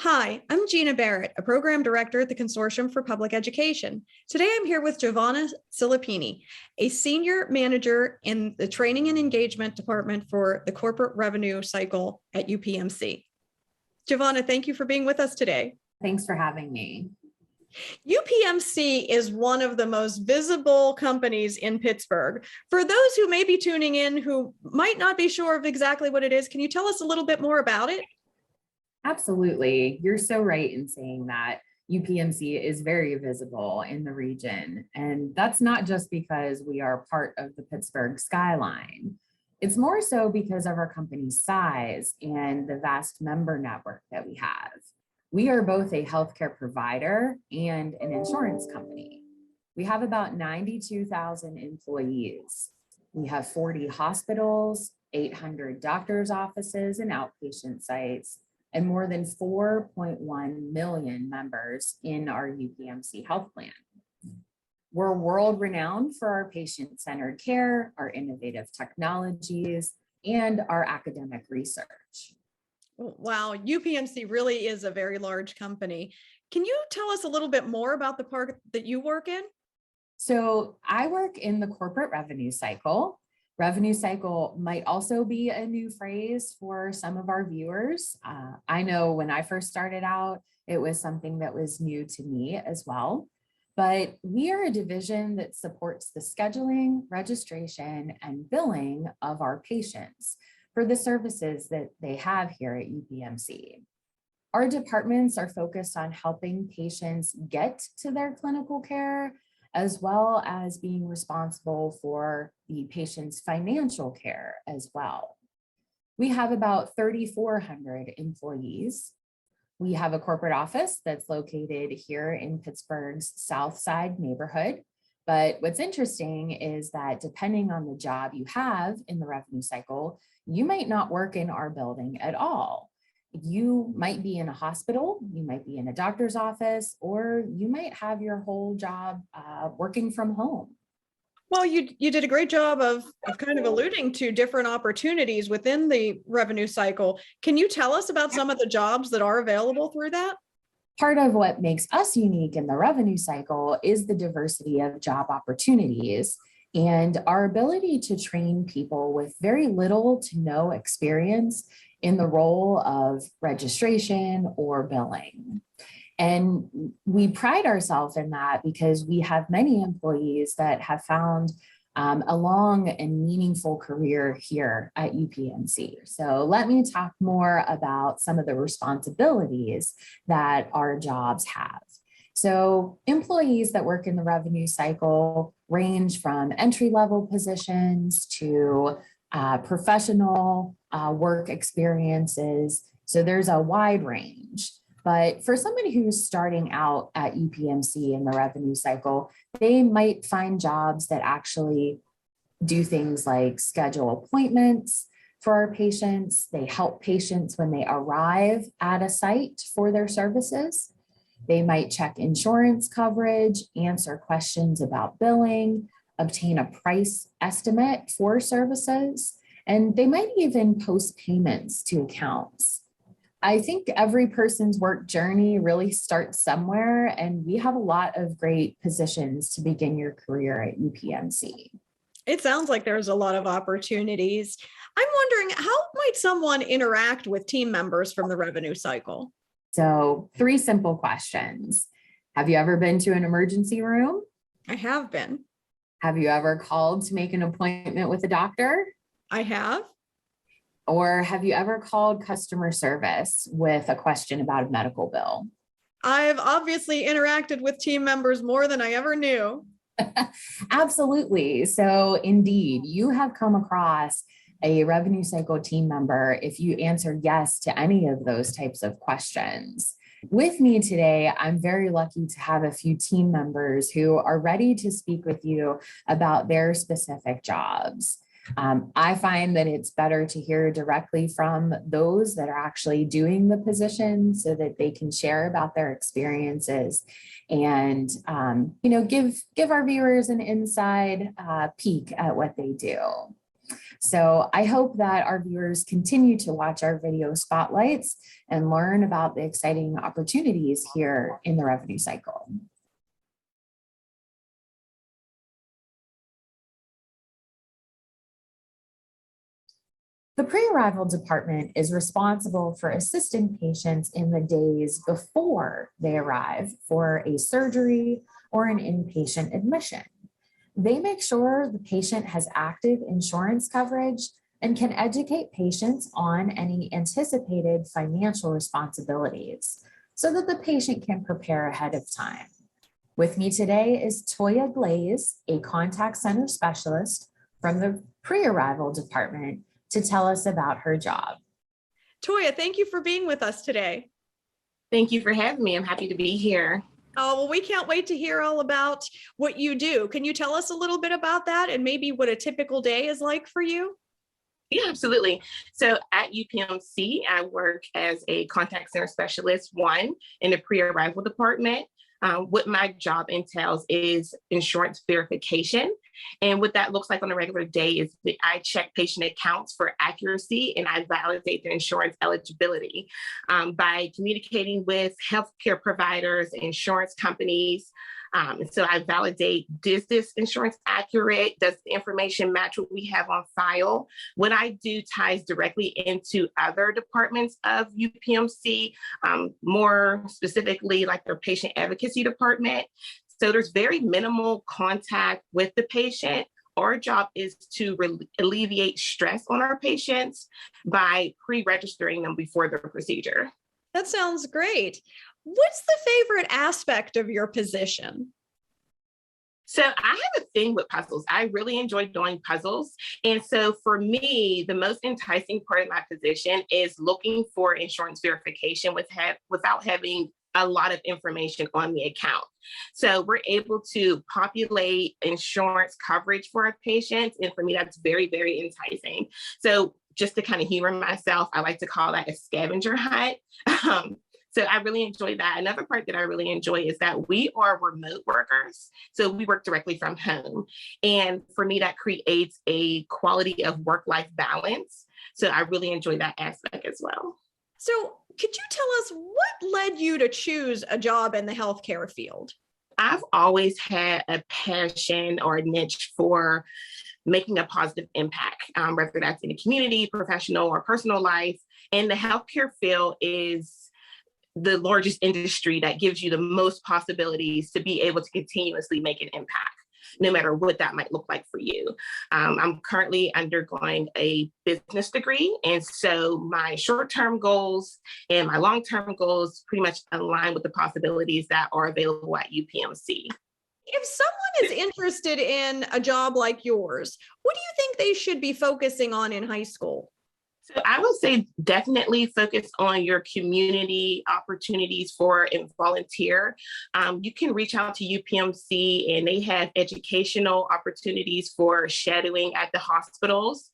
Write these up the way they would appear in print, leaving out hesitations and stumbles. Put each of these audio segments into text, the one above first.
Hi, I'm Gina Barrett, a program director at the Consortium for Public Education. Today I'm here with Jovanna Silipigni, a senior manager in the Training and Engagement Department for the Corporate Revenue Cycle at UPMC. Jovanna, thank you for being with us today. Thanks for having me. UPMC is one of the most visible companies in Pittsburgh. For those who may be tuning in who might not be sure of exactly what it is, can you tell us a little bit more about it? Absolutely. You're so right in saying that UPMC is very visible in the region. And that's not just because we are part of the Pittsburgh skyline. It's more so because of our company's size and the vast member network that we have. We are both a healthcare provider and an insurance company. We have about 92,000 employees. We have 40 hospitals, 800 doctors' offices and outpatient sites, and more than 4.1 million members in our UPMC health plan. We're world renowned for our patient-centered care, our innovative technologies, and our academic research. Wow, UPMC really is a very large company. Can you tell us a little bit more about the part that you work in? So I work in the corporate revenue cycle. Revenue cycle might also be a new phrase for some of our viewers. I know when I first started out, it was something that was new to me as well. But we are a division that supports the scheduling, registration, and billing of our patients for the services that they have here at UPMC. Our departments are focused on helping patients get to their clinical care, as well as being responsible for the patient's financial care as well. We have about 3,400 employees. We have a corporate office that's located here in Pittsburgh's South Side neighborhood. But what's interesting is that depending on the job you have in the revenue cycle, you might not work in our building at all. You might be in a hospital, you might be in a doctor's office, or you might have your whole job working from home. Well, you did a great job of kind of alluding to different opportunities within the revenue cycle. Can you tell us about some of the jobs that are available through that? Part of what makes us unique in the revenue cycle is the diversity of job opportunities and our ability to train people with very little to no experience in the role of registration or billing. And we pride ourselves in that because we have many employees that have found a long and meaningful career here at UPMC. So let me talk more about some of the responsibilities that our jobs have. So employees that work in the revenue cycle range from entry-level positions to professional work experiences. So there's a wide range. But for somebody who's starting out at UPMC in the revenue cycle, they might find jobs that actually do things like schedule appointments for our patients. They help patients when they arrive at a site for their services. They might check insurance coverage, answer questions about billing, obtain a price estimate for services, and they might even post payments to accounts. I think every person's work journey really starts somewhere, and we have a lot of great positions to begin your career at UPMC. It sounds like there's a lot of opportunities. I'm wondering, how might someone interact with team members from the revenue cycle? So 3 simple questions. Have you ever been to an emergency room? I have been. Have you ever called to make an appointment with a doctor? I have. Or have you ever called customer service with a question about a medical bill? I've obviously interacted with team members more than I ever knew. Absolutely. So indeed, you have come across a revenue cycle team member if you answered yes to any of those types of questions. With me today, I'm very lucky to have a few team members who are ready to speak with you about their specific jobs. I find that it's better to hear directly from those that are actually doing the position so that they can share about their experiences and give our viewers an inside peek at what they do. So I hope that our viewers continue to watch our video spotlights and learn about the exciting opportunities here in the revenue cycle. The pre-arrival department is responsible for assisting patients in the days before they arrive for a surgery or an inpatient admission. They make sure the patient has active insurance coverage and can educate patients on any anticipated financial responsibilities so that the patient can prepare ahead of time. With me today is Toya Glaze, a contact center specialist from the pre-arrival department, to tell us about her job. Toya, thank you for being with us today. Thank you for having me. I'm happy to be here. Oh, well, we can't wait to hear all about what you do. Can you tell us a little bit about that and maybe what a typical day is like for you? Yeah, absolutely. So at UPMC, I work as a contact center specialist, one, in the pre-arrival department. What my job entails is insurance verification. And what that looks like on a regular day is that I check patient accounts for accuracy and I validate their insurance eligibility by communicating with healthcare providers, insurance companies. And so I validate, is this insurance accurate? Does the information match what we have on file? What I do ties directly into other departments of UPMC, more specifically like their patient advocacy department. So there's very minimal contact with the patient. Our job is to alleviate stress on our patients by pre-registering them before their procedure. That sounds great. What's the favorite aspect of your position? So I have a thing with puzzles. I really enjoy doing puzzles. And so for me, the most enticing part of my position is looking for insurance verification without having a lot of information on the account. So we're able to populate insurance coverage for our patients. And for me, that's very, very enticing. So just to kind of humor myself, I like to call that a scavenger hunt. So I really enjoy that. Another part that I really enjoy is that we are remote workers. So we work directly from home. And for me, that creates a quality of work-life balance. So I really enjoy that aspect as well. So could you tell us what led you to choose a job in the healthcare field? I've always had a passion or a niche for making a positive impact, whether that's in the community, professional, or personal life. And the healthcare field is the largest industry that gives you the most possibilities to be able to continuously make an impact, no matter what that might look like for you. I'm currently undergoing a business degree. And so my short-term goals and my long-term goals pretty much align with the possibilities that are available at UPMC. If someone is interested in a job like yours, what do you think they should be focusing on in high school? So I would say definitely focus on your community opportunities for and volunteer. You can reach out to UPMC and they have educational opportunities for shadowing at the hospitals.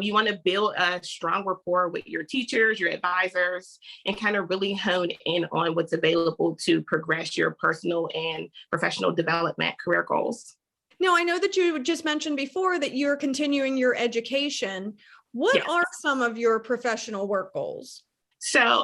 You want to build a strong rapport with your teachers, your advisors, and kind of really hone in on what's available to progress your personal and professional development career goals. Now, I know that you just mentioned before that you're continuing your education. What Yes. are some of your professional work goals? So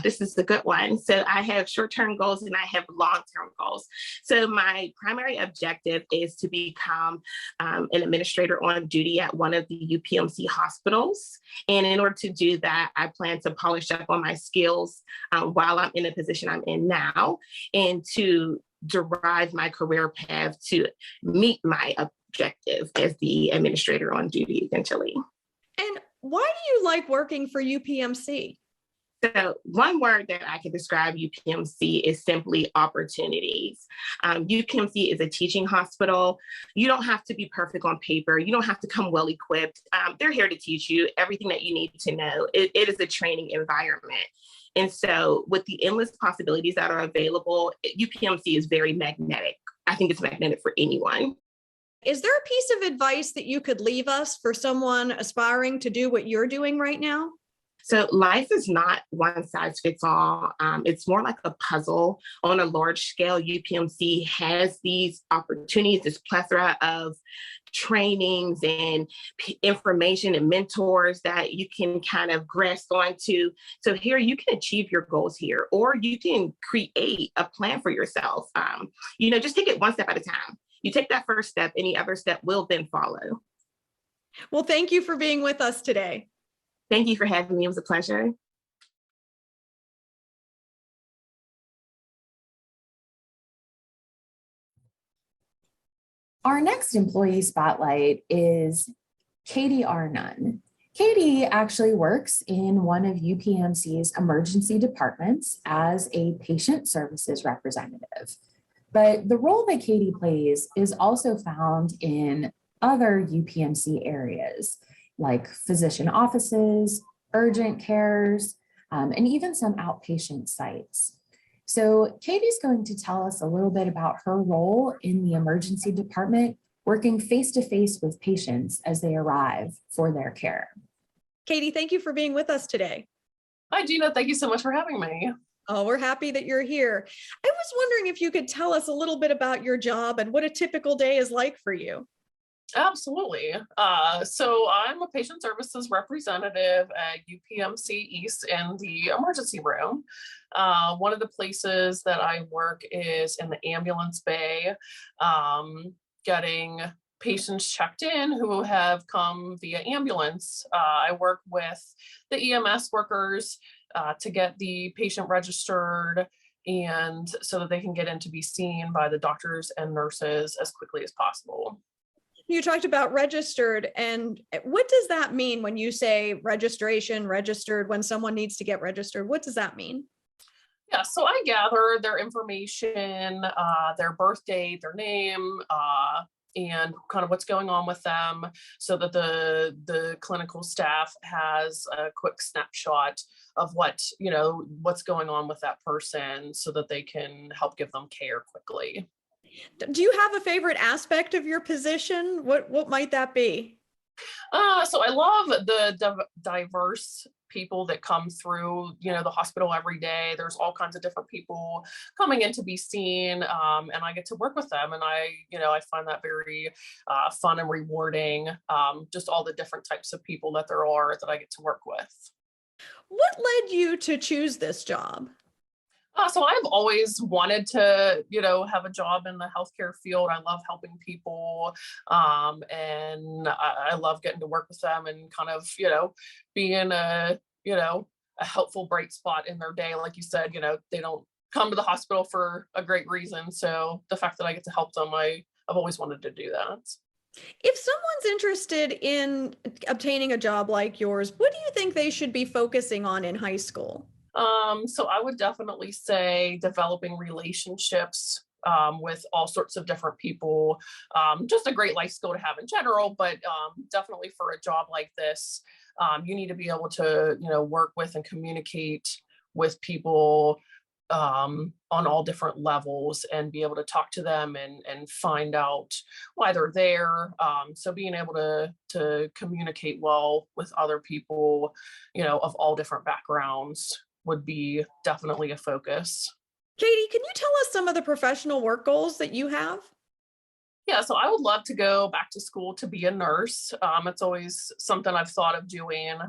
this is a good one. So I have short-term goals and I have long-term goals. So my primary objective is to become an administrator on duty at one of the UPMC hospitals. And in order to do that, I plan to polish up on my skills while I'm in the position I'm in now and to derive my career path to meet my objective as the administrator on duty eventually. And why do you like working for UPMC? So one word that I can describe UPMC is simply opportunities. UPMC is a teaching hospital. You don't have to be perfect on paper. You don't have to come well equipped. They're here to teach you everything that you need to know. It is a training environment. And so with the endless possibilities that are available, UPMC is very magnetic. I think it's magnetic for anyone. Is there a piece of advice that you could leave us for someone aspiring to do what you're doing right now? So life is not one size fits all. It's more like a puzzle on a large scale. UPMC has these opportunities, this plethora of trainings and information and mentors that you can kind of grasp onto. So here you can achieve your goals here, or you can create a plan for yourself. Just take it one step at a time. You take that first step, any other step will then follow. Well, thank you for being with us today. Thank you for having me. It was a pleasure. Our next employee spotlight is Kaitey Arnone. Kaitey actually works in one of UPMC's emergency departments as a patient services representative. But the role that Kaitey plays is also found in other UPMC areas like physician offices, urgent cares, and even some outpatient sites. So Kaitey's going to tell us a little bit about her role in the emergency department, working face-to-face with patients as they arrive for their care. Kaitey, thank you for being with us today. Hi, Gina. Thank you so much for having me. Oh, we're happy that you're here. I was wondering if you could tell us a little bit about your job and what a typical day is like for you. Absolutely. So I'm a patient services representative at UPMC East in the emergency room. One of the places that I work is in the ambulance bay, getting patients checked in who have come via ambulance. I work with the EMS workers to get the patient registered and so that they can get in to be seen by the doctors and nurses as quickly as possible. You talked about registered, and what does that mean when you say registration, registered, when someone needs to get registered? What does that mean? Yeah, so I gather their information, their birth date, their name, and kind of what's going on with them so that the clinical staff has a quick snapshot of what's going on with that person so that they can help give them care quickly. Do you have a favorite aspect of your position? What might that be? So I love the diverse people that come through, the hospital every day. There's all kinds of different people coming in to be seen, and I get to work with them. And I find that very fun and rewarding. Just all the different types of people that there are that I get to work with. What led you to choose this job? So I've always wanted to, have a job in the healthcare field. I love helping people, and I love getting to work with them and kind of, being a helpful bright spot in their day. Like you said, they don't come to the hospital for a great reason. So the fact that I get to help them, I've always wanted to do that. If someone's interested in obtaining a job like yours, what do you think they should be focusing on in high school? So I would definitely say developing relationships with all sorts of different people, just a great life skill to have in general, but definitely for a job like this, you need to be able to, work with and communicate with people on all different levels and be able to talk to them and find out why they're there. So being able to communicate well with other people, of all different backgrounds would be definitely a focus. Kaitey, can you tell us some of the professional work goals that you have? Yeah, so I would love to go back to school to be a nurse. It's always something I've thought of doing.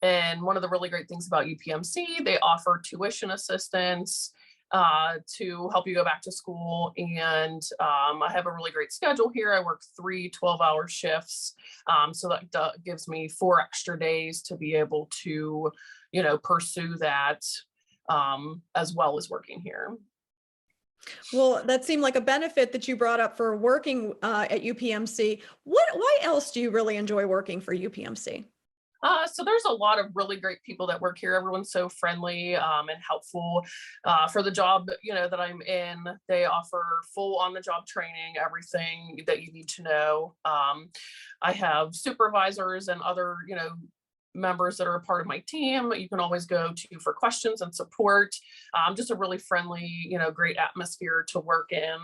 And one of the really great things about UPMC, they offer tuition assistance to help you go back to school. And I have a really great schedule here. I work 3 12-hour shifts. So that gives me 4 extra days to be able to, pursue that as well as working here. Well, that seemed like a benefit that you brought up for working at UPMC. Why else do you really enjoy working for UPMC? So there's a lot of really great people that work here. Everyone's so friendly and helpful. For the job, that I'm in, they offer full on-the-job training, everything that you need to know. I have supervisors and other, members that are a part of my team you can always go to for questions and support. Just a really friendly, great atmosphere to work in.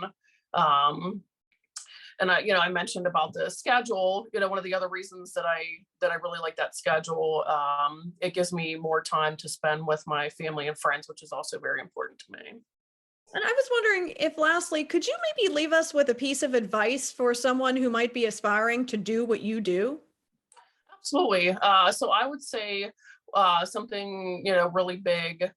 And I mentioned about the schedule, one of the other reasons that I really like that schedule, it gives me more time to spend with my family and friends, which is also very important to me. And I was wondering if lastly, could you maybe leave us with a piece of advice for someone who might be aspiring to do what you do? Absolutely. So I would say something, really big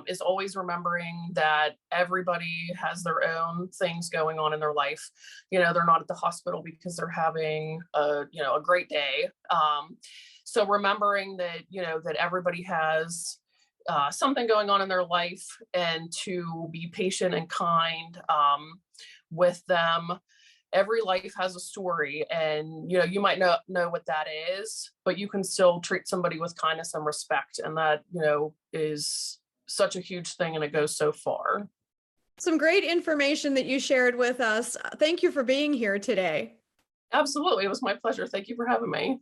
is always remembering that everybody has their own things going on in their life. They're not at the hospital because they're having a great day. So remembering that, that everybody has something going on in their life, and to be patient and kind with them. Every life has a story, and you might not know what that is, but you can still treat somebody with kindness and respect, and that is such a huge thing, and it goes so far. Some great information that you shared with us. Thank you for being here today. Absolutely, it was my pleasure. Thank you for having me.